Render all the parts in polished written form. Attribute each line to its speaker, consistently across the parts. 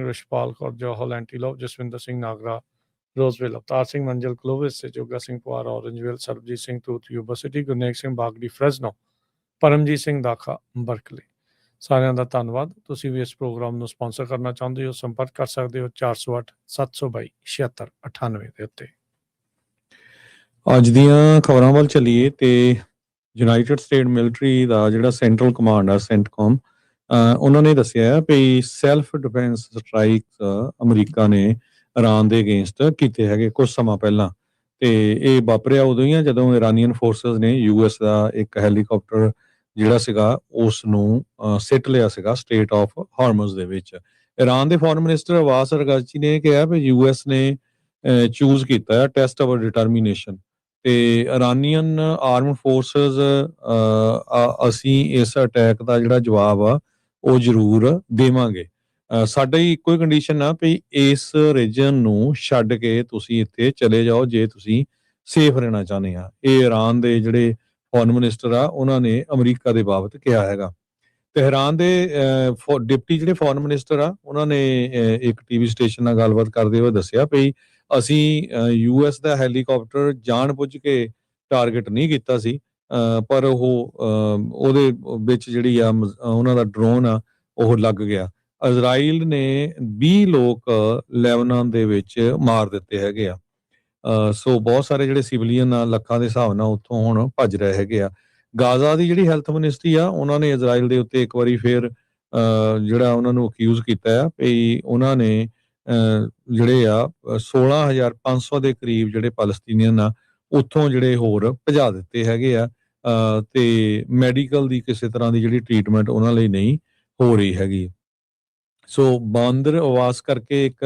Speaker 1: ਰਿਸ਼ਪਾਲ ਕੌਰ ਜੌਹਲ ਐਂਟੀਲੋਪ, ਜਸਵਿੰਦਰ ਸਿੰਘ ਨਾਗਰਾ ਰੋਜ਼ਵਿਲ, ਅਵਤਾਰ ਸਿੰਘ ਮੰਜ਼ਲ ਕਲੋਵਿਸ, Joga Singh Pawar ਔਰੰਜਵਿਲ, Sarabjit Singh ਤੂਤ Yuba city, Gurnek Singh ਬਾਗੜੀ ਫਰੈਜ਼ਨੋ, ਪਰਮਜੀਤ ਸਿੰਘ ਦਾਖਾ Berkeley. ਸਾਰਿਆਂ ਦਾ ਧੰਨਵਾਦ। ਤੁਸੀਂ ਵੀ ਇਸ ਪ੍ਰੋਗਰਾਮ ਨੂੰ ਸਪਾਂਸਰ ਕਰਨਾ ਚਾਹੁੰਦੇ ਹੋ, ਸੰਪਰਕ ਕਰ ਸਕਦੇ ਹੋ 408 722 7698 ਦੇ ਉੱਤੇ।
Speaker 2: ਅੱਜ ਦੀਆਂ ਖਬਰਾਂ ਵੱਲ ਚੱਲੀਏ ਤੇ ਯੂਨਾਈਟਿਡ ਸਟੇਟ ਮਿਲਟਰੀ ਦਾ ਜਿਹੜਾ ਸੈਂਟਰਲ ਕਮਾਂਡ ਆ ਸੈਂਟਕੌਮ, ਉਹਨਾਂ ਨੇ ਦੱਸਿਆ ਵੀ ਸੈਲਫ ਡਿਫੈਂਸ ਸਟਰਾਈਕ ਅਮਰੀਕਾ ਨੇ ਇਰਾਨ ਦੇ ਅਗੇਂਸਟ ਕੀਤੇ ਹੈਗੇ ਕੁਝ ਸਮਾਂ ਪਹਿਲਾਂ। ਤੇ ਇਹ ਵਾਪਰਿਆ ਉਦੋਂ ਹੀ ਆ ਜਦੋਂ ਇਰਾਨੀਅਨ ਫੋਰਸਿਸ ਨੇ US ਦਾ ਇੱਕ ਹੈਲੀਕਾਪਟਰ ਜਿਹੜਾ ਸੀਗਾ ਉਸ ਨੂੰ ਸਿੱਟ ਲਿਆ ਸੀਗਾ ਸਟੇਟ ਆਫ ਹਾਰਮਜ਼ ਦੇ ਵਿੱਚ। ਇਰਾਨ ਦੇ ਫੋਰਨ ਮਿਨਿਸਟਰ ਅਬਾਸ ਅਰਾਗਚੀ ਨੇ ਕਿਹਾ ਵੀ US ਨੇ ਚੂਜ਼ ਕੀਤਾ ਟੈਸਟ ਆਵਰ ਡਿਟਰਮੀਨੇਸ਼ਨ ਤੇ ਇਰਾਨੀਅਨ ਆਰਮਡ ਫੋਰਸਿਸ ਅਸੀਂ ਇਸ ਅਟੈਕ ਦਾ ਜਿਹੜਾ ਜਵਾਬ ਆ ਉਹ ਜ਼ਰੂਰ ਦੇਵਾਂਗੇ। ਸਾਡੀ ਇੱਕੋ ਹੀ ਕੰਡੀਸ਼ਨ ਆ ਵੀ ਇਸ ਰੀਜਨ ਨੂੰ ਛੱਡ ਕੇ ਤੁਸੀਂ ਇੱਥੇ ਚਲੇ ਜਾਓ ਜੇ ਤੁਸੀਂ ਸੇਫ ਰਹਿਣਾ ਚਾਹੁੰਦੇ ਆ। ਇਹ ਇਰਾਨ ਦੇ ਜਿਹੜੇ ਫੋਰਨ ਮਿਨਿਸਟਰ ਆ ਉਹਨਾਂ ਨੇ ਅਮਰੀਕਾ ਦੇ ਬਾਬਤ ਕਿਹਾ ਹੈਗਾ। ਤਹਿਰਾਨ ਦੇ ਡਿਪਟੀ ਜਿਹੜੇ ਫੋਰਨ ਮਿਨਿਸਟਰ ਆ ਉਹਨਾਂ ਨੇ ਇੱਕ TV ਸਟੇਸ਼ਨ ਨਾਲ ਗੱਲਬਾਤ ਕਰਦੇ ਹੋਏ ਦੱਸਿਆ ਵੀ ਅਸੀਂ US ਦਾ ਹੈਲੀਕਾਪਟਰ ਜਾਣ ਬੁੱਝ ਕੇ ਟਾਰਗੇਟ ਨਹੀਂ ਕੀਤਾ ਸੀ, ਪਰ ਉਹਦੇ ਵਿੱਚ ਜਿਹੜੀ ਆ ਉਹਨਾਂ ਦਾ ਡਰੋਨ ਆ ਉਹ ਲੱਗ ਗਿਆ। ਇਜ਼ਰਾਈਲ ਨੇ 20 ਲੋਕ ਲੈਬਨਾਨ ਦੇ ਵਿੱਚ ਮਾਰ ਦਿੱਤੇ ਹੈਗੇ ਆ। ਸੋ ਬਹੁਤ ਸਾਰੇ ਜਿਹੜੇ ਸਿਵਲੀਅਨ ਆ ਲੱਖਾਂ ਦੇ ਹਿਸਾਬ ਨਾਲ ਉੱਥੋਂ ਹੁਣ ਭੱਜ ਰਹੇ ਹੈਗੇ ਆ। ਗਾਜ਼ਾ ਦੀ ਜਿਹੜੀ ਹੈਲਥ ਮਿਨਿਸਟਰੀ ਆ ਉਹਨਾਂ ਨੇ ਇਜ਼ਰਾਈਲ ਦੇ ਉੱਤੇ ਇੱਕ ਵਾਰੀ ਫੇਰ ਜਿਹੜਾ ਉਹਨਾਂ ਨੂੰ ਅਕਿਊਜ਼ ਕੀਤਾ ਆ ਵੀ ਉਹਨਾਂ ਨੇ ਜਿਹੜੇ ਆ 16,500 ਦੇ ਕਰੀਬ ਜਿਹੜੇ ਪੈਲਸਤੀਨੀਅਨ ਆ ਉੱਥੋਂ ਜਿਹੜੇ ਹੋਰ ਭਜਾ ਦਿੱਤੇ ਹੈਗੇ ਆ ਤੇ ਮੈਡੀਕਲ ਦੀ ਕਿਸੇ ਤਰ੍ਹਾਂ ਦੀ ਜਿਹੜੀ ਟ੍ਰੀਟਮੈਂਟ ਉਹਨਾਂ ਲਈ ਨਹੀਂ ਹੋ ਰਹੀ ਹੈਗੀ। ਸੋ ਬਾਂਦਰ ਆਵਾਸ ਕਰਕੇ ਇੱਕ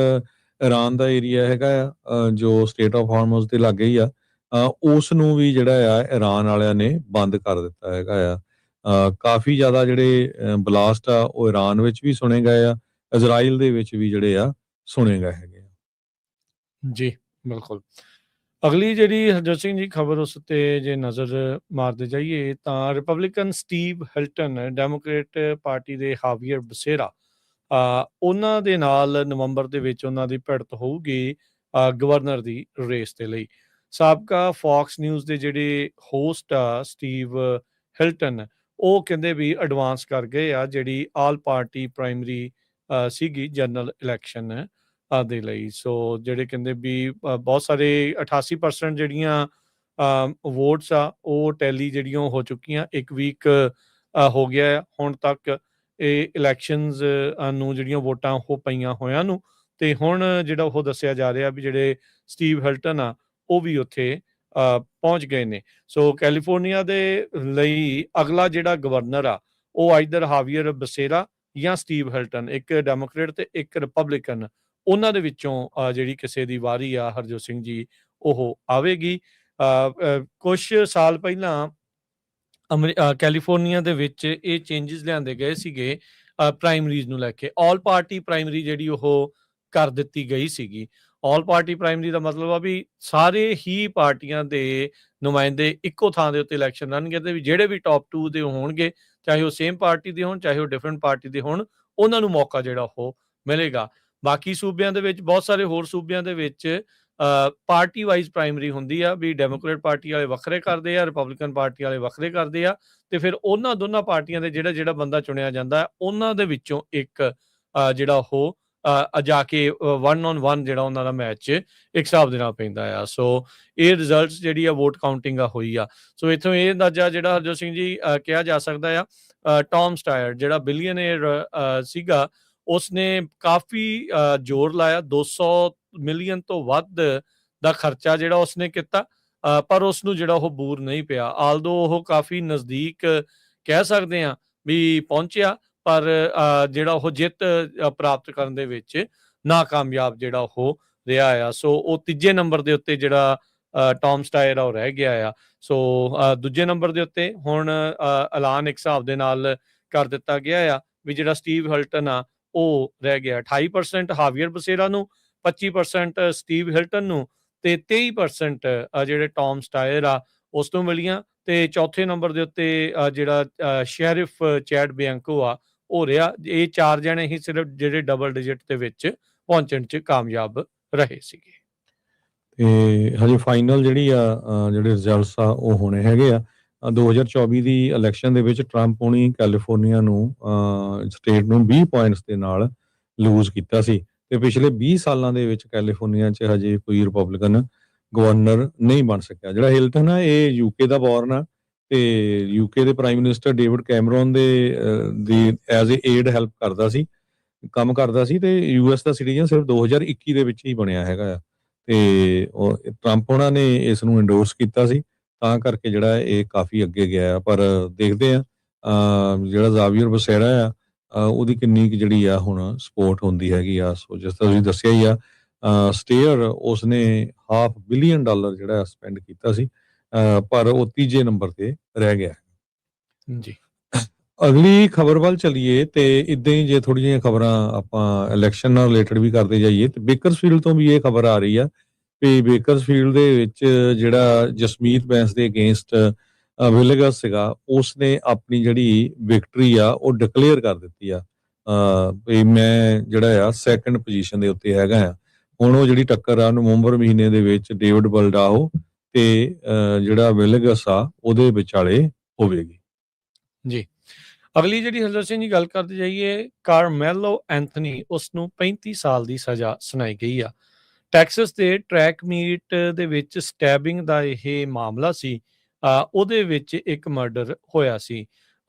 Speaker 2: ਇਰਾਨ ਦਾ ਏਰੀਆ ਹੈਗਾ ਆ ਜੋ ਸਟੇਟ ਆਫ ਹਾਰਮਜ਼ ਦੇ ਲਾਗੇ ਹੀ ਆ, ਉਸ ਨੂੰ ਵੀ ਜਿਹੜਾ ਆ ਇਰਾਨ ਵਾਲਿਆਂ ਨੇ ਬੰਦ ਕਰ ਦਿੱਤਾ ਹੈਗਾ ਆ। ਕਾਫੀ ਜ਼ਿਆਦਾ ਜਿਹੜੇ ਬਲਾਸਟ ਆ ਉਹ ਇਰਾਨ ਵਿੱਚ ਵੀ ਸੁਣੇ ਗਏ ਆ, ਇਜ਼ਰਾਈਲ ਦੇ ਵਿੱਚ ਵੀ ਜਿਹੜੇ ਆ ਸੁਣੇ ਗਏ ਹੈਗੇ ਆ।
Speaker 1: ਜੀ ਬਿਲਕੁਲ। ਅਗਲੀ ਜਿਹੜੀ ਹਰਜੋਤ ਸਿੰਘ ਜੀ ਖਬਰ ਉਸ ਤੇ ਜੇ ਨਜ਼ਰ ਮਾਰਦੇ ਜਾਈਏ ਤਾਂ Republican Steve Hilton Democrat party ਦੇ ਹਾਵੀਅਰ ਬਸੇਰਾ ਉਹਨਾਂ ਦੇ ਨਾਲ ਨਵੰਬਰ ਦੇ ਵਿੱਚ ਉਹਨਾਂ ਦੀ ਭਿੜਤ ਹੋਊਗੀ ਗਵਰਨਰ ਦੀ ਰੇਸ ਦੇ ਲਈ। ਸਾਬਕਾ ਫੌਕਸ ਨਿਊਜ਼ ਦੇ ਜਿਹੜੇ ਹੋਸਟ ਆ ਸਟੀਵ ਹਿਲਟਨ ਉਹ ਕਹਿੰਦੇ ਵੀ ਐਡਵਾਂਸ ਕਰ ਗਏ ਆ ਜਿਹੜੀ ਆਲ ਪਾਰਟੀ ਪ੍ਰਾਇਮਰੀ ਸੀਗੀ ਜਨਰਲ ਇਲੈਕਸ਼ਨ ਦੇ ਲਈ। ਸੋ ਜਿਹੜੇ ਕਹਿੰਦੇ ਵੀ ਬਹੁਤ ਸਾਰੇ 88% ਜਿਹੜੀਆਂ ਵੋਟਸ ਆ ਉਹ ਟੈਲੀ ਜਿਹੜੀਆਂ ਹੋ ਚੁੱਕੀਆਂ। 1 ਵੀਕ ਹੋ ਗਿਆ ਹੁਣ ਤੱਕ ਇਹ ਇਲੈਕਸ਼ਨਸ ਨੂੰ ਜਿਹੜੀਆਂ ਵੋਟਾਂ ਉਹ ਪਈਆਂ ਹੋਇਆਂ ਨੂੰ, ਤੇ ਹੁਣ ਜਿਹੜਾ ਉਹ ਦੱਸਿਆ ਜਾ ਰਿਹਾ ਵੀ ਜਿਹੜੇ ਸਟੀਵ ਹਿਲਟਨ ਆ ਉਹ ਵੀ ਉੱਥੇ ਪਹੁੰਚ ਗਏ ਨੇ। ਸੋ ਕੈਲੀਫੋਰਨੀਆ ਦੇ ਲਈ ਅਗਲਾ ਜਿਹੜਾ ਗਵਰਨਰ ਆ ਉਹ ਆਈਦਰ ਹਾਵੀਅਰ ਬਸੇਰਾ ਜਾਂ ਸਟੀਵ ਹਿਲਟਨ, ਇੱਕ ਡੈਮੋਕ੍ਰੇਟ ਤੇ ਇੱਕ ਰਿਪਬਲਿਕਨ, ਉਹਨਾਂ ਦੇ ਵਿੱਚੋਂ ਜਿਹੜੀ ਕਿਸੇ ਦੀ ਵਾਰੀ ਆ ਹਰਜੋਤ ਸਿੰਘ ਜੀ ਉਹ ਆਵੇਗੀ। ਕੁਛ ਸਾਲ ਪਹਿਲਾਂ ਕੈਲੀਫੋਰਨੀਆ ਦੇ ਵਿੱਚ ਇਹ ਚੇਂਜਸ ਲਿਆਂਦੇ ਗਏ ਸੀਗੇ ਪ੍ਰਾਇਮਰੀਜ਼ ਨੂੰ ਲੈ ਕੇ। ਆਲ ਪਾਰਟੀ ਪ੍ਰਾਇਮਰੀ ਜਿਹੜੀ ਉਹ ਕਰ ਦਿੱਤੀ ਗਈ ਸੀਗੀ। ਆਲ ਪਾਰਟੀ ਪ੍ਰਾਇਮਰੀ ਦਾ ਮਤਲਬ ਆ ਵੀ ਸਾਰੇ ਹੀ ਪਾਰਟੀਆਂ ਦੇ ਨੁਮਾਇੰਦੇ ਇੱਕੋ ਥਾਂ ਦੇ ਉੱਤੇ ਇਲੈਕਸ਼ਨ ਲੜਨਗੇ ਤੇ ਵੀ ਜਿਹੜੇ ਵੀ ਟੌਪ 2 ਦੇ ਹੋਣਗੇ, ਚਾਹੇ ਉਹ ਸੇਮ ਪਾਰਟੀ ਦੇ ਹੋਣ ਚਾਹੇ ਉਹ ਡਿਫਰੈਂਟ ਪਾਰਟੀ ਦੇ ਹੋਣ, ਉਹਨਾਂ ਨੂੰ ਮੌਕਾ ਜਿਹੜਾ ਉਹ ਮਿਲੇਗਾ। ਬਾਕੀ ਸੂਬਿਆਂ ਦੇ ਵਿੱਚ, ਬਹੁਤ ਸਾਰੇ ਹੋਰ ਸੂਬਿਆਂ ਦੇ ਵਿੱਚ ਪਾਰਟੀ ਵਾਈਜ਼ ਪ੍ਰਾਇਮਰੀ ਹੁੰਦੀ ਆ ਵੀ ਡੈਮੋਕ੍ਰੇਟ ਪਾਰਟੀ ਵਾਲੇ ਵੱਖਰੇ ਕਰਦੇ ਆ, ਰਿਪਬਲਿਕਨ ਪਾਰਟੀ ਵਾਲੇ ਵੱਖਰੇ ਕਰਦੇ ਆ, ਤੇ ਫਿਰ ਉਹਨਾਂ ਦੋਨਾਂ ਪਾਰਟੀਆਂ ਦੇ ਜਿਹੜਾ ਬੰਦਾ ਚੁਣਿਆ ਜਾਂਦਾ ਉਹਨਾਂ ਦੇ ਵਿੱਚੋਂ ਇੱਕ ਜਿਹੜਾ ਉਹ ਜਾ ਕੇ 1-on-1 ਜਿਹੜਾ ਉਹਨਾਂ ਦਾ ਮੈਚ ਇੱਕ ਹਿਸਾਬ ਦੇ ਨਾਲ ਪੈਂਦਾ ਆ। ਸੋ ਇਹ ਰਿਜ਼ਲਟਸ ਜਿਹੜੀ ਆ ਵੋਟ ਕਾਊਂਟਿੰਗ ਹੋਈ ਆ। ਸੋ ਇੱਥੋਂ ਇਹ ਅੰਦਾਜ਼ਾ ਜਿਹੜਾ ਹਰਜੋਤ ਸਿੰਘ ਜੀ ਕਿਹਾ ਜਾ ਸਕਦਾ ਆ ਟੌਮ ਸਟਾਇਰ ਜਿਹੜਾ ਬਿਲੀਅਨੇਅਰ ਸੀਗਾ ਉਸਨੇ ਕਾਫੀ ਜ਼ੋਰ ਲਾਇਆ, 200 ਮਿਲੀਅਨ ਤੋਂ ਵੱਧ ਦਾ ਖਰਚਾ ਜਿਹੜਾ ਉਸਨੇ ਕੀਤਾ, ਪਰ ਉਸਨੂੰ ਜਿਹੜਾ ਉਹ ਬੂਰ ਨਹੀਂ ਪਿਆ। ਆਲਦੋ ਉਹ ਕਾਫੀ ਨਜ਼ਦੀਕ ਕਹਿ ਸਕਦੇ ਆ ਵੀ ਪਹੁੰਚਿਆ, ਪਰ ਜਿਹੜਾ ਉਹ ਜਿੱਤ ਪ੍ਰਾਪਤ ਕਰਨ ਦੇ ਵਿੱਚ ਨਾਕਾਮਯਾਬ ਜਿਹੜਾ ਉਹ ਰਿਹਾ ਆ। ਸੋ ਉਹ ਤੀਜੇ ਨੰਬਰ ਦੇ ਉੱਤੇ ਜਿਹੜਾ ਟੌਮ ਸਟਾਇਰ ਆ ਉਹ ਰਹਿ ਗਿਆ ਆ। ਸੋ ਦੂਜੇ ਨੰਬਰ ਦੇ ਉੱਤੇ ਹੁਣ ਐਲਾਨ ਇੱਕ ਹਿਸਾਬ ਦੇ ਨਾਲ ਕਰ ਦਿੱਤਾ ਗਿਆ ਆ ਵੀ ਜਿਹੜਾ ਸਟੀਵ ਹਿਲਟਨ ਆ ਉਹ ਰਹਿ ਗਿਆ। 28% ਹਾਵੀਅਰ ਬਸੇਰਾ ਨੂੰ, 25% ਸਟੀਵ ਹਿਲਟਨ ਨੂੰ ਤੇ 23% ਜਿਹੜੇ ਟੌਮ ਸਟਾਇਰ ਆ ਉਸ ਨੂੰ ਮਿਲੀਆਂ। ਤੇ ਚੌਥੇ ਨੰਬਰ ਦੇ ਉੱਤੇ ਜਿਹੜਾ ਸ਼ੈਰਿਫ ਚੈਡ ਬਿਆੰਕੋ ਆ ਹੋ ਰਿਹਾ। ਇਹ 4 ਜਣੇ ਹੀ ਸਿਰਫ ਜਿਹੜੇ ਡਬਲ ਡਿਜਿਟ ਦੇ ਵਿੱਚ ਪਹੁੰਚਣ 'ਚ ਕਾਮਯਾਬ ਰਹੇ ਸੀਗੇ।
Speaker 2: ਤੇ ਹਜੇ ਫਾਈਨਲ ਜਿਹੜੀ ਆ ਜਿਹੜੇ ਰਿਜ਼ਲਟਸ ਆ ਉਹ ਹੋਣੇ ਹੈਗੇ ਆ। 2024 ਦੀ ਇਲੈਕਸ਼ਨ ਦੇ ਵਿੱਚ ਟਰੰਪ ਹੋਣੀ ਕੈਲੀਫੋਰਨੀਆ ਨੂੰ ਸਟੇਟ ਨੂੰ 20 ਪੁਆਇੰਟਸ ਦੇ ਨਾਲ ਲੂਜ਼ ਕੀਤਾ ਸੀ ਤੇ ਪਿਛਲੇ 20 ਸਾਲਾਂ ਦੇ ਵਿੱਚ ਕੈਲੀਫੋਰਨੀਆ 'ਚ ਹਜੇ ਕੋਈ ਰਿਪਬਲਿਕਨ ਗਵਰਨਰ ਨਹੀਂ ਬਣ ਸਕਿਆ। ਜਿਹੜਾ ਹਿਲਟਨ ਆ ਇਹ ਯੂਕੇ ਦਾ ਬੋਰਨ ਆ ਤੇ ਯੂਕੇ ਦੇ prime minister David Cameron the as a aid help ਕਰਦਾ ਸੀ, ਕੰਮ ਕਰਦਾ ਸੀ ਤੇ ਯੂਐਸ ਦਾ ਸਿਟੀਜ਼ਨ ਸਿਰਫ 2021 ਦੇ ਵਿੱਚ ਹੀ ਬਣਿਆ ਹੈਗਾ ਆ ਤੇ ਉਹ ਟਰੰਪ ਉਹਨਾਂ ਨੇ ਇਸ ਨੂੰ ਇੰਡੋਰਸ ਕੀਤਾ ਸੀ ਤਾਂ ਕਰਕੇ ਜਿਹੜਾ ਇਹ ਕਾਫੀ ਅੱਗੇ ਗਿਆ। ਪਰ ਦੇਖਦੇ ਆ ਜਿਹੜਾ ਜ਼ਾਵੀਅਰ ਬਸੇਰਾ ਆ ਉਹਦੀ ਕਿੰਨੀ ਕੁ ਜਿਹੜੀ ਆ ਹੁਣ ਸਪੋਰਟ ਹੁੰਦੀ ਹੈਗੀ ਆ। ਸੋ ਜਿਸ ਤਰ੍ਹਾਂ ਤੁਸੀਂ ਦੱਸਿਆ ਹੀ ਆ ਸਟੇਅਰ ਉਸਨੇ $500 ਬਿਲੀਅਨ ਜਿਹੜਾ ਸਪੈਂਡ ਕੀਤਾ ਸੀ ਪਰ ਉਹ ਤੀਜੇ ਨੰਬਰ ਤੇ ਰਹਿ ਗਿਆ
Speaker 1: ਜੀ।
Speaker 2: ਅਗਲੀ ਖਬਰ ਵੱਲ ਚੱਲੀਏ ਤੇ ਇਦਾਂ ਹੀ ਜੇ ਥੋੜ੍ਹੀਆਂ ਜਿਹੀਆਂ ਖਬਰਾਂ ਆਪਾਂ ਇਲੈਕਸ਼ਨ ਨਾਲ ਰਿਲੇਟਡ ਵੀ ਕਰਦੇ ਜਾਈਏ ਤੇ ਬੇਕਰਸਫੀਲਡ ਤੋਂ ਵੀ ਇਹ ਖਬਰ ਆ ਰਹੀ ਆ ਵੀ ਬੇਕਰਸਫੀਲਡ ਦੇ ਵਿੱਚ ਜਿਹੜਾ ਜਸਮੀਤ ਬੈਂਸ ਦੇ ਅਗੇਂਸਟ ਵਿਲੇਗਸ ਸੀਗਾ ਉਸਨੇ ਆਪਣੀ ਜਿਹੜੀ ਵਿਕਟਰੀ ਆ ਉਹ ਡਿਕਲੇਅਰ ਕਰ ਦਿੱਤੀ ਆ ਵੀ ਮੈਂ ਜਿਹੜਾ ਆ ਸੈਕੰਡ ਪੋਜੀਸ਼ਨ ਦੇ ਉੱਤੇ ਹੈਗਾ ਆ। ਹੁਣ ਉਹ ਜਿਹੜੀ ਟੱਕਰ ਆ ਨਵੰਬਰ ਮਹੀਨੇ ਦੇ ਵਿੱਚ ਡੇਵਿਡ ਬਲਡਾਓ ਤੇ ਜਿਹੜਾ ਵਿਲੇਗਸ ਆ ਉਹਦੇ ਵਿਚਾਲੇ ਹੋਵੇਗੀ।
Speaker 1: ਜੀ। ਅਗਲੀ ਜਿਹੜੀ ਹਰਜੋਤ ਸਿੰਘ ਜੀ ਗੱਲ ਕਰਦੇ ਜਾਈਏ ਕਾਰਮੈਲੋ ਐਂਥਨੀ ਉਸ ਨੂੰ 35 ਸਾਲ ਦੀ ਸਜ਼ਾ ਸੁਣਾਈ ਗਈ ਆ। ਟੈਕਸਸ ਦੇ ਟਰੈਕ ਮੀਟ ਦੇ ਵਿੱਚ ਸਟੈਬਿੰਗ ਦਾ ਇਹ ਮਾਮਲਾ ਸੀ। ਉਹਦੇ ਵਿੱਚ ਇੱਕ ਮਰਡਰ ਹੋਇਆ ਸੀ।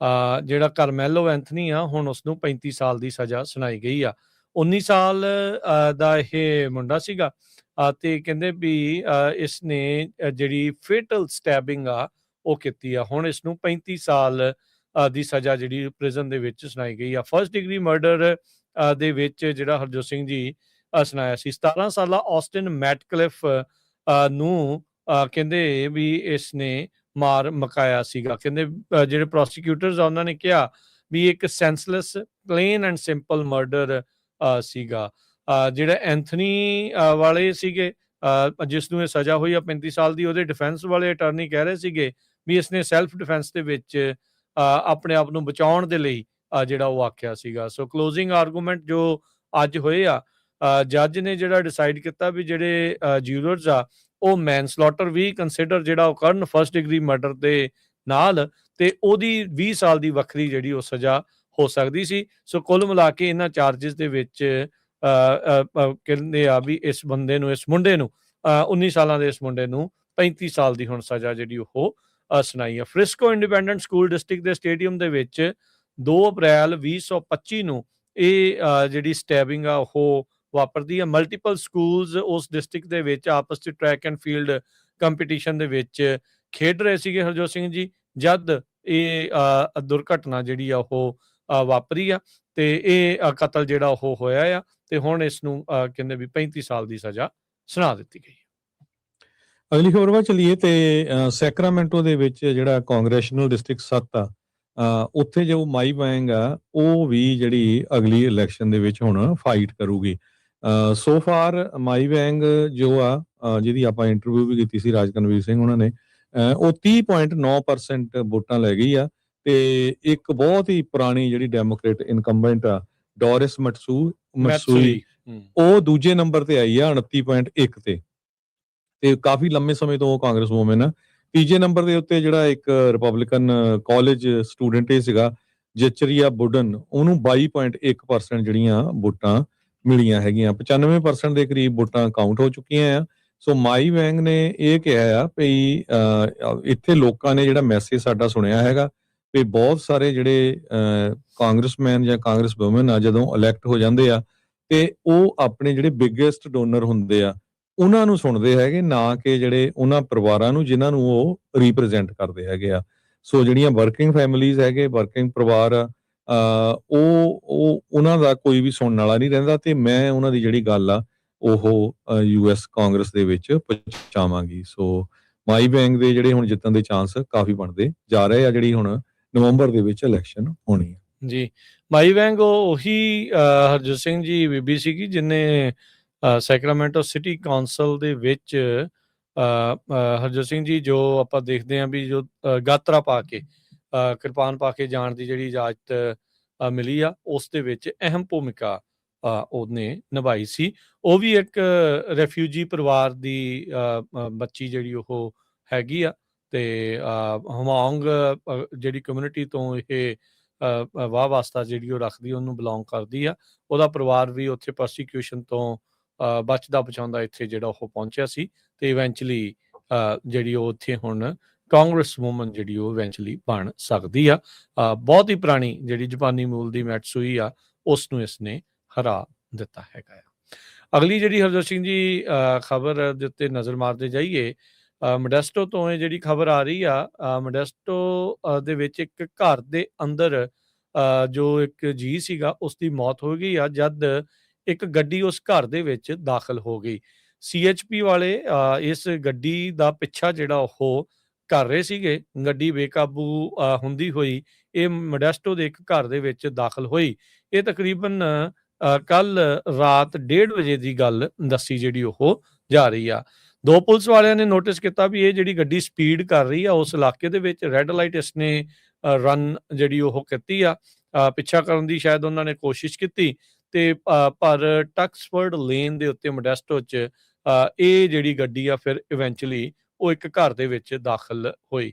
Speaker 1: ਜਿਹੜਾ ਕਾਰਮੈਲੋ ਐਂਥਨੀ ਆ ਹੁਣ ਉਸ ਨੂੰ 35 ਸਾਲ ਦੀ ਸਜ਼ਾ ਸੁਣਾਈ ਗਈ ਆ। 19 ਸਾਲ ਦਾ ਇਹ ਮੁੰਡਾ ਸੀਗਾ ਤੇ ਕਹਿੰਦੇ ਵੀ ਇਸ ਨੇ ਜਿਹੜੀ ਫੇਟਲ ਸਟੈਬਿੰਗ ਆ ਉਹ ਕੀਤੀ ਆ। ਹੁਣ ਇਸ ਨੂੰ 35 ਸਾਲ ਦੀ ਸਜ਼ਾ ਜਿਹੜੀ ਪ੍ਰਿਜ਼ਨ ਦੇ ਵਿੱਚ ਸੁਣਾਈ ਗਈ ਆ। ਫਸਟ ਡਿਗਰੀ ਮਰਡਰ ਦੇ ਵਿੱਚ ਜਿਹੜਾ ਹਰਜੋਤ ਸਿੰਘ ਜੀ ਸੁਣਾਇਆ ਸੀ 17 ਸਾਲਾ ਆਸਟਿਨ ਮੈਟਕਲਿਫ ਨੂੰ ਕਹਿੰਦੇ ਵੀ ਇਸ ਨੇ ਮਾਰ ਮਕਾਇਆ ਸੀਗਾ। ਕਹਿੰਦੇ ਜਿਹੜੇ ਪ੍ਰੋਸੀਕਿਊਟਰਸ ਆ ਉਹਨਾਂ ਨੇ ਕਿਹਾ ਵੀ ਇੱਕ ਸੈਂਸਲੈਸ ਪਲੇਨ ਐਂਡ ਸਿੰਪਲ ਮਰਡਰ ਸੀਗਾ। ਜਿਹੜੇ ਐਂਥਨੀ ਵਾਲੇ ਸੀਗੇ ਜਿਸ ਨੂੰ ਇਹ ਸਜ਼ਾ ਹੋਈ ਆ 35 ਸਾਲ ਦੀ, ਉਹਦੇ ਡਿਫੈਂਸ ਵਾਲੇ ਅਟਾਰਨੀ ਕਹਿ ਰਹੇ ਸੀਗੇ ਵੀ ਇਸਨੇ ਸੈਲਫ ਡਿਫੈਂਸ ਦੇ ਵਿੱਚ ਆਪਣੇ ਆਪ ਨੂੰ ਬਚਾਉਣ ਦੇ ਲਈ ਜਿਹੜਾ ਉਹ ਆਖਿਆ ਸੀਗਾ। ਸੋ ਕਲੋਜ਼ਿੰਗ ਆਰਗੂਮੈਂਟ ਜੋ ਅੱਜ ਹੋਏ ਆ ਜੱਜ ਨੇ ਜਿਹੜਾ ਡਿਸਾਈਡ ਕੀਤਾ ਵੀ ਜਿਹੜੇ ਜੂਰਰਸ ਆ ਉਹ ਮੈਨਸਲੌਟਰ ਵੀ ਕੰਸੀਡਰ ਜਿਹੜਾ ਉਹ ਕਰਨ ਫਸਟ ਡਿਗਰੀ ਮਰਡਰ ਦੇ ਨਾਲ ਤੇ ਉਹਦੀ 20 ਸਾਲ ਦੀ ਵੱਖਰੀ ਜਿਹੜੀ ਉਹ ਸਜ਼ਾ ਹੋ ਸਕਦੀ ਸੀ। ਸੋ ਕੁੱਲ ਮਿਲਾ ਕੇ ਇਹਨਾਂ ਚਾਰਜਸ ਦੇ ਵਿੱਚ ਕਹਿੰਦੇ ਆ ਵੀ ਇਸ ਬੰਦੇ ਨੂੰ ਇਸ ਮੁੰਡੇ ਨੂੰ 19 ਸਾਲਾਂ ਦੇ ਇਸ ਮੁੰਡੇ ਨੂੰ 35 ਸਾਲ ਦੀ ਹੁਣ ਸਜ਼ਾ ਜਿਹੜੀ ਉਹ ਸੁਣਾਈ ਆ। ਫ੍ਰਿਸਕੋ ਇੰਡੀਪੈਂਡੈਂਟ ਸਕੂਲ ਡਿਸਟ੍ਰਿਕਟ ਦੇ ਸਟੇਡੀਅਮ ਦੇ ਵਿੱਚ 2 ਅਪ੍ਰੈਲ 2025 ਨੂੰ ਇਹ ਜਿਹੜੀ ਸਟੈਬਿੰਗ ਆ ਉਹ ਵਾਪਰਦੀ ਆ। ਮਲਟੀਪਲ ਸਕੂਲਸ ਉਸ ਡਿਸਟ੍ਰਿਕਟ ਦੇ ਵਿੱਚ ਆਪਸ 'ਚ ਟਰੈਕ ਐਂਡ ਫੀਲਡ ਕੰਪੀਟੀਸ਼ਨ ਦੇ ਵਿੱਚ ਖੇਡ ਰਹੇ ਸੀਗੇ ਹਰਜੋਤ ਸਿੰਘ ਜੀ ਜਦ ਇਹ ਦੁਰਘਟਨਾ ਜਿਹੜੀ ਆ ਉਹ ਵਾਪਰੀ ਆ ਤੇ ਇਹ ਕਤਲ ਜਿਹੜਾ ਉਹ ਹੋਇਆ ਆ ਤੇ ਹੁਣ ਇਸ ਨੂੰ ਕਹਿੰਦੇ ਵੀ 35 ਸਾਲ ਦੀ ਸਜ਼ਾ ਸੁਣਾ ਦਿੱਤੀ ਗਈ।
Speaker 2: ਅਗਲੀ ਖਬਰ ਵੱਲ ਚੱਲੀਏ ਤੇ ਸੈਕਰਾਮੈਂਟੋ ਦੇ ਵਿੱਚ ਜਿਹੜਾ ਕਾਂਗਰੈਸ਼ਨਲ ਡਿਸਟ੍ਰਿਕਟ 7 ਆ ਉੱਥੇ ਜੋ ਮਾਈ ਵੈਂਗ ਆ ਉਹ ਵੀ ਜਿਹੜੀ ਅਗਲੀ ਇਲੈਕਸ਼ਨ ਦੇ ਵਿੱਚ ਹੁਣ ਫਾਈਟ ਕਰੂਗੀ। ਸੋ ਫਾਰ ਮਾਈ ਵੈਂਗ ਜੋ ਆ ਜਿਹਦੀ ਆਪਾਂ ਇੰਟਰਵਿਊ ਵੀ ਕੀਤੀ ਸੀ ਰਾਜਕਨਵੀਰ ਸਿੰਘ ਉਹਨਾਂ ਨੇ ਉਹ 30.9% ਵੋਟਾਂ ਲੈ ਗਈ ਆ ਤੇ ਇੱਕ ਬਹੁਤ ਹੀ ਪੁਰਾਣੀ ਜਿਹੜੀ ਡੈਮੋਕ੍ਰੇਟ ਇਨਕੰਬੈਂਟ ਆ ਡੋਰਿਸ ਮਟਸੂਈ ਉਹ ਦੂਜੇ ਨੰਬਰ ਤੇ ਆਈ ਆ 29.1 ਤੇ ਕਾਫੀ ਲੰਮੇ ਸਮੇਂ ਤੋਂ ਉਹ ਕਾਂਗਰਸ ਵੂਮਨ ਆ। ਤੀਜੇ ਨੰਬਰ ਦੇ ਉੱਤੇ ਜਿਹੜਾ ਇੱਕ ਰਿਪਬਲਿਕਨ ਕਾਲਜ ਸਟੂਡੈਂਟ ਇਹ ਸੀਗਾ ਜਚਰੀਆ ਬੁਡਨ ਉਹਨੂੰ 22.1% ਜਿਹੜੀਆਂ ਵੋਟਾਂ ਮਿਲੀਆਂ ਹੈਗੀਆਂ। 95% ਦੇ ਕਰੀਬ ਵੋਟਾਂ ਕਾਊਂਟ ਹੋ ਚੁੱਕੀਆਂ ਆ। ਸੋ ਮਾਈ ਵੈਂਗ ਨੇ ਇਹ ਕਿਹਾ ਆ ਵੀ ਇੱਥੇ ਲੋਕਾਂ ਨੇ ਜਿਹੜਾ ਮੈਸੇਜ ਸਾਡਾ ਸੁਣਿਆ ਹੈਗਾ ਵੀ ਬਹੁਤ ਸਾਰੇ ਜਿਹੜੇ ਕਾਂਗਰਸਮੈਨ ਜਾਂ ਕਾਂਗਰਸ ਵੂਮਨ ਆ ਜਦੋਂ ਇਲੈਕਟ ਹੋ ਜਾਂਦੇ ਆ ਤੇ ਉਹ ਆਪਣੇ ਜਿਹੜੇ ਬਿਗੇਸਟ ਡੋਨਰ ਹੁੰਦੇ ਆ ਉਹਨਾਂ ਨੂੰ ਸੁਣਦੇ ਹੈਗੇ ਨਾ ਕਿ ਜਿਹੜੇ ਉਹਨਾਂ ਪਰਿਵਾਰਾਂ ਨੂੰ ਜਿਨ੍ਹਾਂ ਨੂੰ ਉਹ ਰਿਪਰੈਜ਼ੈਂਟ ਕਰਦੇ ਹੈਗੇ ਆ। ਸੋ ਜਿਹੜੀਆਂ ਵਰਕਿੰਗ ਫੈਮਿਲੀਜ਼ ਹੈਗੇ ਵਰਕਿੰਗ ਪਰਿਵਾਰ ਆ ਉਹ ਉਹਨਾਂ ਦਾ ਕੋਈ ਵੀ ਸੁਣਨ ਵਾਲਾ ਨਹੀਂ ਰਹਿੰਦਾ ਤੇ ਮੈਂ ਉਹਨਾਂ ਦੀ ਜਿਹੜੀ ਗੱਲ ਆ ਉਹ ਯੂਐਸ ਕਾਂਗਰਸ ਦੇ ਵਿੱਚ ਪਹੁੰਚਾਵਾਂਗੀ। ਸੋ ਮਾਈ ਵੈਂਗ ਦੇ ਜਿਹੜੇ ਹੁਣ ਜਿੱਤਣ ਦੇ ਚਾਂਸ ਕਾਫੀ ਬਣਦੇ ਜਾ ਰਹੇ ਆ ਜਿਹੜੀ ਹੁਣ ਨਵੰਬਰ ਦੇ ਵਿੱਚ ਇਲੈਕਸ਼ਨ ਹੋਣੀ ਹੈ।
Speaker 1: ਜੀ ਮਾਈ ਵੈਂਗ ਉਹੀ ਹਰਜੋਤ ਸਿੰਘ ਜੀ ਬੀਬੀ ਸੀਗੀ ਜਿਹਨੇ ਸੈਕਰਾਮੈਂਟੋ ਸਿਟੀ ਕਾਉਂਸਲ ਦੇ ਵਿੱਚ ਹਰਜੋਤ ਸਿੰਘ ਜੀ ਜੋ ਆਪਾਂ ਦੇਖਦੇ ਹਾਂ ਵੀ ਜੋ ਗਾਤਰਾ ਪਾ ਕੇ ਕਿਰਪਾਨ ਪਾ ਕੇ ਜਾਣ ਦੀ ਜਿਹੜੀ ਇਜਾਜ਼ਤ ਮਿਲੀ ਆ, ਉਸ ਦੇ ਵਿੱਚ ਅਹਿਮ ਭੂਮਿਕਾ ਉਹਨੇ ਨਿਭਾਈ ਸੀ। ਉਹ ਵੀ ਇੱਕ ਰੈਫਿਊਜੀ ਪਰਿਵਾਰ ਦੀ ਬੱਚੀ ਜਿਹੜੀ ਉਹ ਹੈਗੀ ਆ, ਤੇ ਹਮੌਂਗ ਜਿਹੜੀ ਕਮਿਊਨਿਟੀ ਤੋਂ ਇਹ ਵਾਹ ਵਾਸਤਾ ਜਿਹੜੀ ਉਹ ਰੱਖਦੀ, ਉਹਨੂੰ ਬਿਲੋਂਗ ਕਰਦੀ ਆ। ਉਹਦਾ ਪਰਿਵਾਰ ਵੀ ਉੱਥੇ ਪਰਸੀਕਿਊਸ਼ਨ ਤੋਂ ਬਚਦਾ ਬਚਾਉਂਦਾ ਇੱਥੇ ਜਿਹੜਾ ਉਹ ਪਹੁੰਚਿਆ ਸੀ, ਤੇ ਇਵੈਂਚੁਅਲੀ ਜਿਹੜੀ ਉਹ ਉੱਥੇ ਹੁਣ ਕਾਂਗਰਸ ਵੂਮਨ ਜਿਹੜੀ ਉਹ ਇਵੈਂਚੁਅਲੀ ਬਣ ਸਕਦੀ ਆ। ਬਹੁਤ ਹੀ ਪੁਰਾਣੀ ਜਿਹੜੀ ਜਾਪਾਨੀ ਮੂਲ ਦੀ ਮੈਟਸੂਈ ਆ, ਉਸ ਨੂੰ ਇਸਨੇ ਹਰਾ ਦਿੱਤਾ ਹੈਗਾ ਆ। ਅਗਲੀ ਜਿਹੜੀ ਹਰਜੋਤ ਸਿੰਘ ਜੀ ਖਬਰ ਦੇ ਉੱਤੇ ਨਜ਼ਰ ਮਾਰਦੇ ਜਾਈਏ, ਮੋਡੈਸਟੋ ਤੋਂ ਇਹ ਜਿਹੜੀ ਖਬਰ ਆ ਰਹੀ ਆ, ਮੋਡੈਸਟੋ ਦੇ ਵਿੱਚ ਇੱਕ ਘਰ ਦੇ ਅੰਦਰ ਜੋ ਇੱਕ ਜੀ ਸੀਗਾ, ਉਸ ਦੀ ਮੌਤ ਹੋ ਗਈ ਆ ਜਦ ਇੱਕ ਗੱਡੀ ਉਸ ਘਰ ਦੇ ਵਿੱਚ ਦਾਖਲ ਹੋ ਗਈ। CHP ਵਾਲੇ ਇਸ ਗੱਡੀ ਦਾ ਪਿੱਛਾ ਜਿਹੜਾ ਉਹ ਕਰ ਰਹੇ ਸੀਗੇ। ਗੱਡੀ ਬੇਕਾਬੂ ਹੁੰਦੀ ਹੋਈ ਇਹ ਮੋਡੈਸਟੋ ਦੇ ਇੱਕ ਘਰ ਦੇ ਵਿੱਚ ਦਾਖਲ ਹੋਈ। ਇਹ ਤਕਰੀਬਨ ਕੱਲ ਰਾਤ 1:30 ਵਜੇ ਦੀ ਗੱਲ ਦੱਸੀ ਜਿਹੜੀ ਉਹ ਜਾ ਰਹੀ ਆ। ਦੋ ਪੁਲਿਸ ਵਾਲਿਆਂ ਨੇ ਨੋਟਿਸ ਕੀਤਾ ਵੀ ਇਹ ਜਿਹੜੀ ਗੱਡੀ ਸਪੀਡ ਕਰ ਰਹੀ ਆ ਉਸ ਇਲਾਕੇ ਦੇ ਵਿੱਚ, ਰੈੱਡ ਲਾਈਟ ਇਸਨੇ ਰਨ ਜਿਹੜੀ ਉਹ ਕੀਤੀ ਆ, ਪਿੱਛਾ ਕਰਨ ਦੀ ਸ਼ਾਇਦ ਉਹਨਾਂ ਨੇ ਕੋਸ਼ਿਸ਼ ਕੀਤੀ, ਤੇ ਪਰ ਟਕਸਫੋਰਡ ਲੇਨ ਦੇ ਉੱਤੇ ਮੋਡੈਸਟੋ 'ਚ ਇਹ ਜਿਹੜੀ ਗੱਡੀ ਆ ਫਿਰ ਇਵੈਂਚੁਅਲੀ ਉਹ ਇੱਕ ਘਰ ਦੇ ਵਿੱਚ ਦਾਖਲ ਹੋਈ।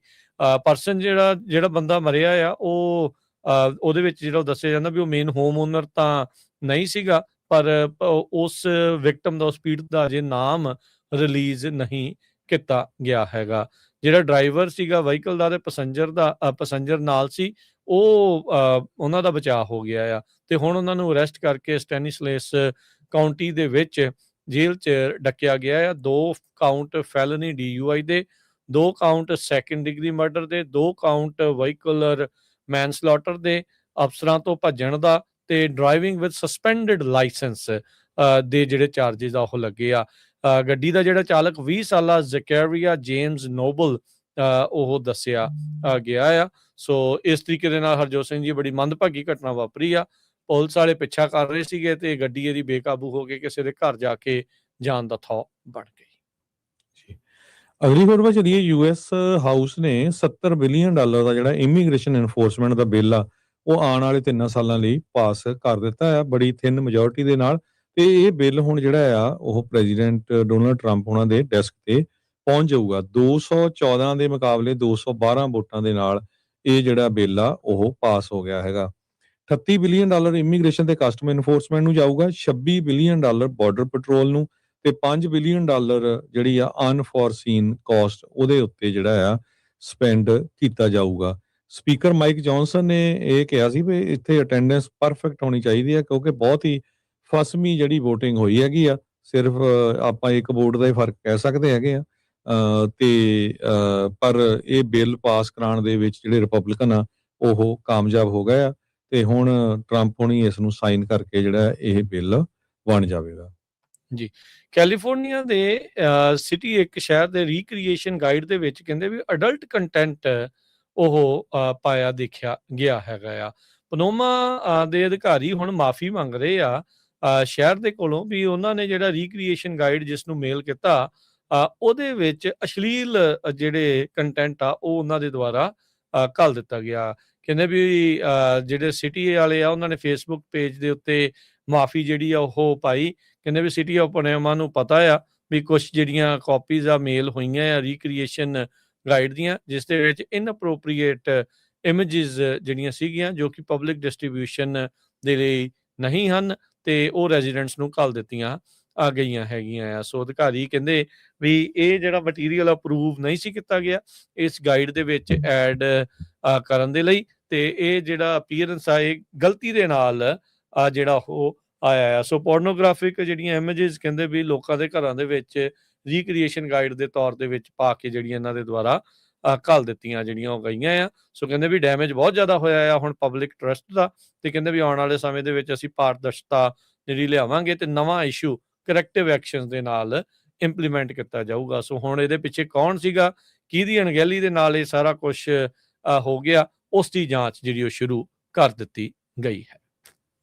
Speaker 1: ਪਰਸਨ ਜਿਹੜਾ ਬੰਦਾ ਮਰਿਆ ਆ, ਉਹ ਉਹਦੇ ਵਿੱਚ ਜਿਹੜਾ ਦੱਸਿਆ ਜਾਂਦਾ ਵੀ ਉਹ ਮੇਨ ਹੋਮ ਓਨਰ ਤਾਂ ਨਹੀਂ ਸੀਗਾ, ਪਰ ਉਸ ਵਿਕਟਮ ਦਾ, ਸਪੀਡ ਦਾ ਅਜੇ ਨਾਮ ਰਿਲੀਜ਼ ਨਹੀਂ ਕੀਤਾ ਗਿਆ ਹੈਗਾ। ਜਿਹੜਾ ਡਰਾਈਵਰ ਸੀਗਾ ਵਹੀਕਲ ਦਾ ਤੇ ਪੈਸੰਜਰ ਨਾਲ ਸੀ, ਉਹ ਉਹਨਾਂ ਦਾ ਬਚਾਅ ਹੋ ਗਿਆ ਆ, ਤੇ ਹੁਣ ਉਹਨਾਂ ਨੂੰ ਅਰੈਸਟ ਕਰਕੇ ਸਟੈਨੀਸਲੇਸ ਕਾਉਂਟੀ ਦੇ ਵਿੱਚ ਜੇਲ੍ਹ 'ਚ ਡੱਕਿਆ ਗਿਆ ਆ। 2 ਕਾਊਂਟ ਫੈਲਨੀ DUI ਦੇ, 2 ਕਾਊਂਟ ਸੈਕੰਡ ਡਿਗਰੀ ਮਰਡਰ ਦੇ, 2 ਕਾਊਂਟ ਵਹੀਕੂਲਰ ਮੈਨਸਲੌਟਰ ਦੇ, ਅਫਸਰਾਂ ਤੋਂ ਭੱਜਣ ਦਾ, ਤੇ ਡਰਾਈਵਿੰਗ ਵਿਦ ਸਸਪੈਂਡਡ ਲਾਇਸੈਂਸ ਦੇ ਜਿਹੜੇ ਚਾਰजेस ਆ ਉਹ ਲੱਗੇ ਆ। ਗੱਡੀ ਦਾ ਜਿਹੜਾ ਚਾਲਕ 20 ਸਾਲਾ ਜ਼ਕੈਰੀਆ ਜੇਮਸ ਨੋਬਲ ਉਹ ਦੱਸਿਆ ਗਿਆ ਆ। ਸੋ ਇਸ ਤਰੀਕੇ ਦੇ ਨਾਲ ਹਰਜੋਤ ਸਿੰਘ ਜੀ ਬੜੀ ਮੰਦਭਾਗੀ ਘਟਨਾ ਵਾਪਰੀ ਆ। ਪੁਲਿਸ ਵਾਲੇ ਪਿੱਛਾ ਕਰ ਰਹੇ ਸੀਗੇ ਤੇ ਗੱਡੀ ਇਹਦੀ ਬੇਕਾਬੂ ਹੋ ਕੇ ਕਿਸੇ ਦੇ ਘਰ ਜਾ ਕੇ ਜਾਣ ਦਾ ਥਾਂ ਬਣ ਗਈ।
Speaker 2: ਅਗਲੀ ਖਬਰ ਚਲੀਏ, US ਹਾਊਸ ਨੇ $70 ਬਿਲੀਅਨ ਦਾ ਜਿਹੜਾ ਇਮੀਗ੍ਰੇਸ਼ਨ ਐਨਫੋਰਸਮੈਂਟ ਦਾ ਬਿੱਲ ਆ ਉਹ ਆਉਣ ਵਾਲੇ 3 ਸਾਲਾਂ ਲਈ ਪਾਸ ਕਰ ਦਿੱਤਾ ਆ ਬੜੀ ਥਿਨ ਮੈਜੋਰਟੀ ਦੇ ਨਾਲ, ਤੇ ਇਹ ਬਿੱਲ ਹੁਣ ਜਿਹੜਾ ਆ ਉਹ ਪ੍ਰੈਜ਼ੀਡੈਂਟ ਡੋਨਲਡ ਟਰੰਪ ਉਹਨਾਂ ਦੇ ਡੈਸਕ ਤੇ ਪਹੁੰਚ ਜਾਊਗਾ। 214 ਦੇ ਮੁਕਾਬਲੇ 212 ਵੋਟਾਂ ਦੇ ਨਾਲ ਇਹ ਜਿਹੜਾ ਬਿੱਲ ਆ ਉਹ ਪਾਸ ਹੋ ਗਿਆ ਹੈਗਾ। $38 ਬਿਲੀਅਨ ਇਮੀਗ੍ਰੇਸ਼ਨ ਤੇ ਕਸਟਮ ਐਨਫੋਰਸਮੈਂਟ ਨੂੰ ਜਾਊਗਾ, $26 ਬਿਲੀਅਨ ਬਾਰਡਰ ਪੈਟਰੋਲ ਨੂੰ, ਤੇ $5 ਬਿਲੀਅਨ ਜਿਹੜੀ ਆ ਅਨਫੋਰਸੀਨ ਕਾਸਟ ਉਹਦੇ ਉੱਤੇ ਜਿਹੜਾ ਆ ਸਪੈਂਡ ਕੀਤਾ ਜਾਊਗਾ। ਸਪੀਕਰ ਮਾਈਕ ਜੌਨਸਨ ਨੇ ਇਹ ਕਿਹਾ ਸੀ ਵੀ ਇੱਥੇ ਅਟੈਂਡੈਂਸ ਪਰਫੈਕਟ ਹੋਣੀ ਚਾਹੀਦੀ ਹੈ, ਕਿਉਂਕਿ ਬਹੁਤ ਹੀ ਫਸਵੀਂ ਜਿਹੜੀ VOTING ਹੋਈ ਹੈਗੀ ਆ। ਸਿਰਫ ਆਪਾਂ ਇੱਕ ਵੋਟ ਦਾ ਹੀ ਫਰਕ ਕਹਿ ਸਕਦੇ ਹੈਗੇ ਆ, ਤੇ ਪਰ ਇਹ ਬਿੱਲ ਪਾਸ ਕਰਾਉਣ ਦੇ ਵਿੱਚ ਜਿਹੜੇ ਰਿਪਬਲਿਕਨ ਆ ਉਹ ਕਾਮਯਾਬ ਹੋ ਗਏ ਆ, ਤੇ ਹੁਣ ਟਰੰਪ ਹੁਣੀ ਇਸ ਨੂੰ ਸਾਈਨ ਕਰਕੇ ਜਿਹੜਾ ਇਹ ਬਿੱਲ ਬਣ ਜਾਵੇਗਾ।
Speaker 1: ਜੀ, ਕੈਲੀਫੋਰਨੀਆ ਦੇ ਸਿਟੀ ਇੱਕ ਸ਼ਹਿਰ ਦੇ ਰੀਕ੍ਰੀਏਸ਼ਨ ਗਾਈਡ ਦੇ ਵਿੱਚ ਕਹਿੰਦੇ ਵੀ ਅਡਲਟ ਕੰਟੈਂਟ ਉਹ ਪਾਇਆ ਦੇਖਿਆ ਗਿਆ ਹੈਗਾ ਆ। ਪਨੋਮਾ ਦੇ ਅਧਿਕਾਰੀ ਹੁਣ ਮਾਫੀ ਮੰਗ ਰਹੇ ਆ ਸ਼ਹਿਰ ਦੇ ਕੋਲੋਂ ਵੀ ਉਹਨਾਂ ਨੇ ਜਿਹੜਾ ਰੀਕ੍ਰੀਏਸ਼ਨ ਗਾਈਡ ਜਿਸ ਨੂੰ ਮੇਲ ਕੀਤਾ ਉਹਦੇ ਵਿੱਚ ਅਸ਼ਲੀਲ ਜਿਹੜੇ ਕੰਟੈਂਟ ਆ ਉਹ ਉਹਨਾਂ ਦੇ ਦੁਆਰਾ ਘੱਲ ਦਿੱਤਾ ਗਿਆ। ਕਹਿੰਦੇ ਵੀ ਜਿਹੜੇ ਸਿਟੀ ਵਾਲੇ ਆ ਉਹਨਾਂ ਨੇ ਫੇਸਬੁੱਕ ਪੇਜ ਦੇ ਉੱਤੇ ਮਾਫੀ ਜਿਹੜੀ ਆ ਉਹ ਪਾਈ। ਕਹਿੰਦੇ ਵੀ ਸਿਟੀ ਆਫ ਪਨੋਮਾ ਨੂੰ ਪਤਾ ਆ ਵੀ ਕੁਛ ਜਿਹੜੀਆਂ ਕਾਪੀਜ਼ ਆ ਮੇਲ ਹੋਈਆਂ ਆ ਰੀਕ੍ਰੀਏਸ਼ਨ ਗਾਈਡ ਦੀਆਂ, ਜਿਸ ਦੇ ਵਿੱਚ ਇਨਅਪਰੋਪਰੀਏਟ ਇਮੇਜਿਸ ਜਿਹੜੀਆਂ ਸੀਗੀਆਂ ਜੋ ਕਿ ਪਬਲਿਕ ਡਿਸਟ੍ਰੀਬਿਊਸ਼ਨ ਦੇ ਲਈ ਨਹੀਂ ਹਨ, ਤੇ ਉਹ ਰੈਜ਼ੀਡੈਂਟਸ ਨੂੰ ਘੱਲ ਦਿੱਤੀਆਂ ਗਈਆਂ ਹੈਗੀਆਂ ਆ। ਸੋ ਅਧਿਕਾਰੀ ਕਹਿੰਦੇ ਵੀ ਇਹ ਜਿਹੜਾ ਮਟੀਰੀਅਲ ਅਪਰੂਵ ਨਹੀਂ ਸੀ ਕੀਤਾ ਗਿਆ ਇਸ ਗਾਈਡ ਦੇ ਵਿੱਚ ਐਡ ਕਰਨ ਦੇ ਲਈ, ਤੇ ਇਹ ਜਿਹੜਾ ਅਪੀਅਰੈਂਸ ਆ ਇਹ ਗਲਤੀ ਦੇ ਨਾਲ ਜਿਹੜਾ ਉਹ ਆਇਆ ਆ। ਸੋ ਪੋਰਨੋਗ੍ਰਾਫਿਕ ਜਿਹੜੀਆਂ ਇਮੇਜਿਸ ਕਹਿੰਦੇ ਵੀ ਲੋਕਾਂ ਦੇ ਘਰਾਂ ਦੇ ਵਿੱਚ ਰੀਕ੍ਰੀਏਸ਼ਨ ਗਾਈਡ ਦੇ ਤੌਰ ਦੇ ਵਿੱਚ ਪਾ ਕੇ ਜਿਹੜੀਆਂ ਇਹਨਾਂ ਦੇ ਦੁਆਰਾ ਘੱਲ ਦਿੱਤੀਆਂ ਜਿਹੜੀਆਂ ਉਹ ਗਈਆਂ ਆ। ਸੋ ਕਹਿੰਦੇ ਵੀ ਡੈਮੇਜ ਬਹੁਤ ਜ਼ਿਆਦਾ ਹੋਇਆ ਆ ਹੁਣ ਪਬਲਿਕ ਟਰਸਟ ਦਾ, ਤੇ ਕਹਿੰਦੇ ਵੀ ਆਉਣ ਵਾਲੇ ਸਮੇਂ ਦੇ ਵਿੱਚ ਅਸੀਂ ਪਾਰਦਰਸ਼ਤਾ ਜਿਹੜੀ ਲਿਆਵਾਂਗੇ ਤੇ ਨਵਾਂ ਇਸ਼ੂ ਕਰੈਕਟਿਵ ਐਕਸ਼ਨਸ ਦੇ ਨਾਲ ਇੰਪਲੀਮੈਂਟ ਕੀਤਾ ਜਾਊਗਾ। ਸੋ ਹੁਣ ਇਹਦੇ ਪਿੱਛੇ ਕੌਣ ਸੀਗਾ, ਕਿਹਦੀ ਅਣਗਹਿਲੀ ਦੇ ਨਾਲ ਇਹ ਸਾਰਾ ਕੁਝ ਹੋ ਗਿਆ, ਉਸ ਦੀ ਜਾਂਚ ਜਿਹੜੀ ਉਹ ਸ਼ੁਰੂ ਕਰ ਦਿੱਤੀ ਗਈ ਹੈ।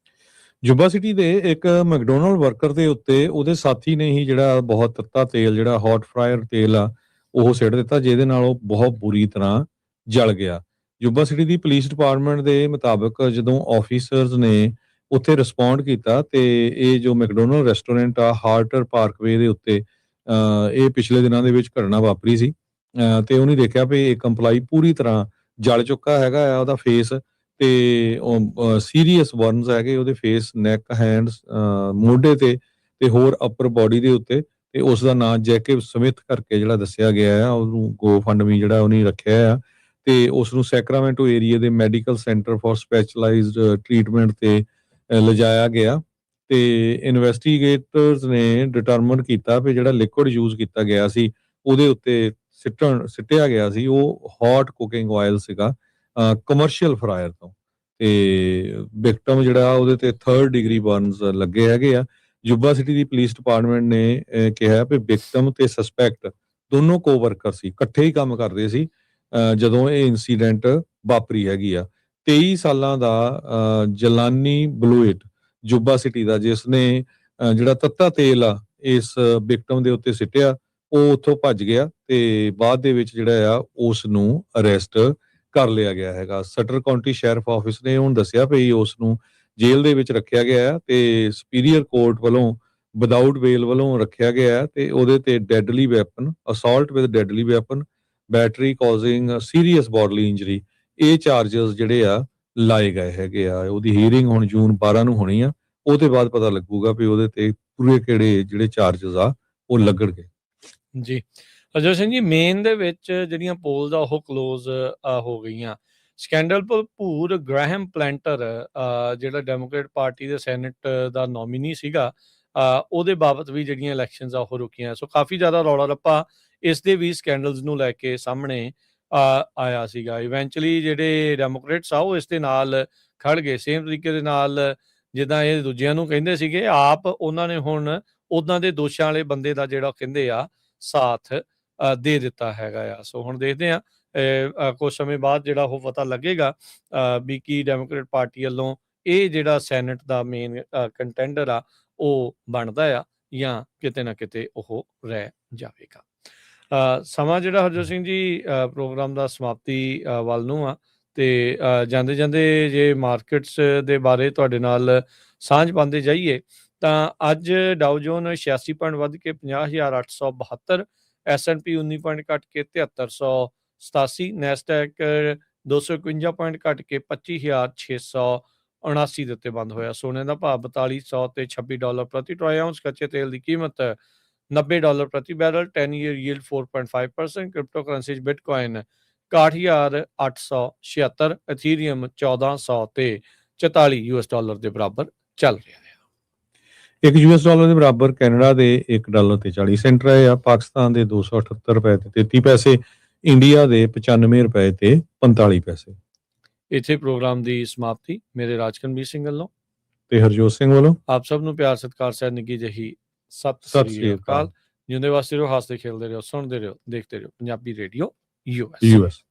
Speaker 2: ਜੁਬਾ ਸਿਟੀ ਦੇ ਇੱਕ ਮੈਕਡੋਨਲਡ ਵਰਕਰ ਦੇ ਉੱਤੇ ਉਹਦੇ ਸਾਥੀ ਨੇ ਹੀ ਜਿਹੜਾ ਬਹੁਤ ਤੱਤਾ ਤੇਲ, ਜਿਹੜਾ ਹੌਟ ਫਰਾਇਰ ਤੇਲ ਆ ਉਹ ਸਿੱਟ ਦਿੱਤਾ, ਜਿਹਦੇ ਨਾਲ ਉਹ ਬਹੁਤ ਬੁਰੀ ਤਰ੍ਹਾਂ ਜਲ ਗਿਆ। ਜੁੱਬਾ ਸਿਟੀ ਦੀ ਪੁਲਿਸ ਡਿਪਾਰਟਮੈਂਟ ਦੇ ਮੁਤਾਬਕ ਜਦੋਂ ਆਫੀਸਰਸ ਨੇ ਉੱਥੇ ਰਿਸਪੌਂਡ ਕੀਤਾ ਤੇ ਇਹ ਜੋ ਮੈਕਡੋਨਲਡ ਰੈਸਟੋਰੈਂਟ ਆ ਹਾਰਟਰ ਪਾਰਕਵੇ ਦੇ ਉੱਤੇ ਇਹ ਪਿਛਲੇ ਦਿਨਾਂ ਦੇ ਵਿੱਚ ਘਟਨਾ ਵਾਪਰੀ ਸੀ ਤੇ ਉਹਨੇ ਦੇਖਿਆ ਵੀ ਇੱਕ EMPLOYEE ਪੂਰੀ ਤਰ੍ਹਾਂ ਜਲ ਚੁੱਕਾ ਹੈਗਾ ਆ ਉਹਦਾ ਫੇਸ ਤੇ ਸੀਰੀਅਸ ਬਰਨਸ ਹੈਗੇ ਉਹਦੇ ਫੇਸ, ਨੈਕ, ਹੈਂਡਸ, ਮੋਢੇ ਤੇ ਹੋਰ ਅਪਰ ਬਾਡੀ ਦੇ ਉੱਤੇ ਤੇ ਉਸ ਦਾ ਨਾਂ ਜੈਕਬ ਸਮਿਥ ਕਰਕੇ ਜਿਹੜਾ ਦੱਸਿਆ ਗਿਆ ਆ ਉਹਨੂੰ GoFundMe ਜਿਹੜਾ ਉਹਨੇ ਰੱਖਿਆ ਆ ਤੇ ਉਸ ਨੂੰ ਸੈਕਰਾਮੈਂਟੋ ਏਰੀਆ ਦੇ medical centre for specialised treatment ਤੇ ਲਿਜਾਇਆ ਗਿਆ ਤੇ ਇਨਵੈਸਟੀਗੇਟਰਸ ਨੇ ਡਿਟਰਮਨ ਕੀਤਾ ਵੀ ਜਿਹੜਾ ਲਿਕੁਇਡ ਯੂਜ਼ ਕੀਤਾ ਗਿਆ ਸੀ ਉਹਦੇ ਉੱਤੇ ਸਿੱਟਿਆ ਗਿਆ ਸੀ ਉਹ ਹੌਟ ਕੁਕਿੰਗ ਆਇਲ ਸੀਗਾ ਕਮਰਸ਼ੀਅਲ ਫਰਾਇਰ ਤੋਂ ਤੇ ਵਿਕਟਮ ਜਿਹੜਾ ਉਹਦੇ ਤੇ 3rd ਡਿਗਰੀ ਬਰਨਸ ਲੱਗੇ ਹੈਗੇ ਆ। ਜੁੱਬਾ ਸਿਟੀ ਦੀ ਪੁਲਿਸ ਡਿਪਾਰਟਮੈਂਟ ਨੇ ਕਿਹਾ ਵੀ ਵਿਕਟਮ ਤੇ ਸਸਪੈਕਟ ਦੋਨੋਂ ਕੋਵਰਕਰ ਸੀ, ਇਕੱਠੇ ਹੀ ਕੰਮ ਕਰਦੇ ਸੀ ਜਦੋਂ ਇਹ ਇਨਸੀਡੈਂਟ ਵਾਪਰੀ ਹੈਗੀ ਆ। 23 ਸਾਲਾਂ ਦਾ ਜਲਾਨੀ ਬਲੂਇਟ ਜੁੱਬਾ ਸਿਟੀ ਦਾ ਜਿਸ ਨੇ ਜਿਹੜਾ ਤੱਤਾ ਤੇਲ ਆ ਇਸ ਵਿਕਟਮ ਦੇ ਉੱਤੇ ਸਿੱਟਿਆ ਉਹ ਉੱਥੋਂ ਭੱਜ ਗਿਆ ਤੇ ਬਾਅਦ ਦੇ ਵਿੱਚ ਜਿਹੜਾ ਆ ਉਸ ਨੂੰ ਅਰੈਸਟ ਕਰ ਲਿਆ ਗਿਆ ਹੈਗਾ। ਸਟਰ ਕਾਉਂਟੀ ਸ਼ੈਰਿਫ ਆਫਿਸ ਨੇ ਹੁਣ ਦੱਸਿਆ ਵੀ ਉਸ ਨੂੰ ਜੇਲ੍ਹ ਦੇ ਵਿੱਚ ਰੱਖਿਆ ਗਿਆ ਤੇ ਸੁਪੀਰੀਅਰ ਕੋਰਟ ਵੱਲੋਂ ਵਿਦਆਊਟ ਬੇਲ ਵੱਲੋਂ ਰੱਖਿਆ ਗਿਆ ਤੇ ਉਹਦੇ ਤੇ deadly weapon, assault with deadly weapon, battery causing serious ਬੋਡਲੀ injury ਇਹ ਚਾਰਜਸ ਜਿਹੜੇ ਆ ਲਾਏ ਗਏ ਹੈਗੇ ਆ। ਉਹਦੀ ਹੀਅਰਿੰਗ ਹੁਣ ਜੂਨ 12 ਨੂੰ ਹੋਣੀ ਆ, ਉਹਦੇ ਬਾਅਦ ਪਤਾ ਲੱਗੂਗਾ ਵੀ ਉਹਦੇ ਤੇ ਪੂਰੇ ਕਿਹੜੇ ਜਿਹੜੇ ਚਾਰਜਸ ਆ ਉਹ ਲੱਗਣਗੇ।
Speaker 1: ਜੀ ਅਜੇ ਸਿੰਘ ਜੀ, ਮੇਨ ਦੇ ਵਿੱਚ ਜਿਹੜੀਆਂ ਪੋਲਸ ਆ ਉਹ ਕਲੋਜ਼ ਹੋ ਗਈਆਂ। ਸਕੈਂਡਲ ਭਰਪੂਰ ਗ੍ਰੈਹਮ ਪਲੈਂਟਰ ਜਿਹੜਾ ਡੈਮੋਕ੍ਰੇਟ ਪਾਰਟੀ ਦੇ ਸੈਨੇਟ ਦਾ ਨੋਮੀਨੀ ਸੀਗਾ ਉਹਦੇ ਬਾਬਤ ਵੀ ਜਿਹੜੀਆਂ ਇਲੈਕਸ਼ਨਸ ਆ ਉਹ ਰੁਕੀਆਂ। ਸੋ ਕਾਫੀ ਜ਼ਿਆਦਾ ਰੌਲਾ ਰੱਪਾ ਇਸ ਦੇ ਵੀ ਸਕੈਂਡਲਸ ਨੂੰ ਲੈ ਕੇ ਸਾਹਮਣੇ ਆਇਆ ਸੀਗਾ। ਇਵੈਂਚੁਅਲੀ ਜਿਹੜੇ ਡੈਮੋਕ੍ਰੇਟਸ ਆ ਉਹ ਇਸ ਦੇ ਨਾਲ ਖੜ ਗਏ ਸੇਮ ਤਰੀਕੇ ਦੇ ਨਾਲ ਜਿੱਦਾਂ ਇਹ ਦੂਜਿਆਂ ਨੂੰ ਕਹਿੰਦੇ ਸੀਗੇ, ਆਪ ਉਹਨਾਂ ਨੇ ਹੁਣ ਉਹਨਾਂ ਦੇ ਦੋਸ਼ਾਂ ਵਾਲੇ ਬੰਦੇ ਦਾ ਜਿਹੜਾ ਕਹਿੰਦੇ ਆ ਸਾਥ ਦੇ ਦਿੱਤਾ ਹੈਗਾ ਆ। ਸੋ ਹੁਣ ਦੇਖਦੇ ਆ ਕੁਝ ਸਮੇਂ ਬਾਅਦ ਜਿਹੜਾ ਉਹ ਪਤਾ ਲੱਗੇਗਾ ਵੀ ਕੀ ਡੈਮੋਕ੍ਰੇਟ ਪਾਰਟੀ ਵੱਲੋਂ ਇਹ ਜਿਹੜਾ ਸੈਨੇਟ ਦਾ ਮੇਨ ਕੰਟੈਂਡਰ ਆ ਉਹ ਬਣਦਾ ਆ ਜਾਂ ਕਿਤੇ ਨਾ ਕਿਤੇ ਉਹ ਰਹਿ ਜਾਵੇਗਾ। ਸਮਾਂ ਜਿਹੜਾ ਹਰਜੋਤ ਸਿੰਘ ਜੀ ਪ੍ਰੋਗਰਾਮ ਦਾ ਸਮਾਪਤੀ ਵੱਲ ਨੂੰ ਆ ਤੇ ਜਾਂਦੇ ਜਾਂਦੇ ਜੇ ਮਾਰਕੀਟਸ ਦੇ ਬਾਰੇ ਤੁਹਾਡੇ ਨਾਲ ਸਾਂਝ ਪਾਉਂਦੇ ਜਾਈਏ ਤਾਂ ਅੱਜ ਡਾਊ ਜੋਨ 86 ਪੁਆਇੰਟ ਵੱਧ ਕੇ 50,872, S&P 19 ਪੁਆਇੰਟ ਘਟ ਕੇ 7387, ਨੈਸਡੈਕ 251 ਪੁਆਇੰਟ ਘਟ ਕੇ 25,679 ਦੇ ਉੱਤੇ ਬੰਦ ਹੋਇਆ। ਸੋਨੇ ਦਾ ਭਾਅ 4200 ਤੇ $26 ਪ੍ਰਤੀ ਟਰੋਏ ਆਉਂਸ, ਕੱਚੇ ਤੇਲ ਦੀ ਕੀਮਤ $90 ਪ੍ਰਤੀ barrel, 10 year yield 4.5%, crypto currency 'ਚ ਬਿਟਕੋਇਨ 61,876, ਇਥੀਰੀਅਮ 1400 ਤੇ $44 ਦੇ ਬਰਾਬਰ ਚੱਲ ਰਿਹਾ ਹੈ।
Speaker 2: $1 ਦੇ ਬਰਾਬਰ ਕੈਨੇਡਾ ਦੇ $1 ਤੇ 40 ਸੈਂਟ ਰਹੇ ਆ, ਪਾਕਿਸਤਾਨ ਦੇ 278 ਰੁਪਏ ਤੇ 33 ਪੈਸੇ, ਇੰਡੀਆ ਦੇ 95 ਰੁਪਏ ਤੇ 45 ਪੈਸੇ।
Speaker 1: ਇੱਥੇ ਪ੍ਰੋਗਰਾਮ ਦੀ ਸਮਾਪਤੀ ਮੇਰੇ ਰਾਜਕਨਵੀਰ ਸਿੰਘ ਵੱਲੋਂ
Speaker 2: ਤੇ ਹਰਜੋਤ ਸਿੰਘ ਵੱਲੋਂ ਆਪ
Speaker 1: ਸਭ ਨੂੰ ਪਿਆਰ ਸਤਿਕਾਰ ਸਹਿ ਨਿੱਘੀ ਜਿਹੀ ਸਤਿ ਸ੍ਰੀ ਅਕਾਲ। ਜਿਉਂਦੇ ਵਾਸਤੇ ਰਹੋ, ਹੱਸਦੇ ਖੇਲਦੇ ਰਹੋ, ਸੁਣਦੇ ਰਹੋ, ਦੇਖਦੇ ਰਹੋ ਪੰਜਾਬੀ ਰੇਡੀਓ US।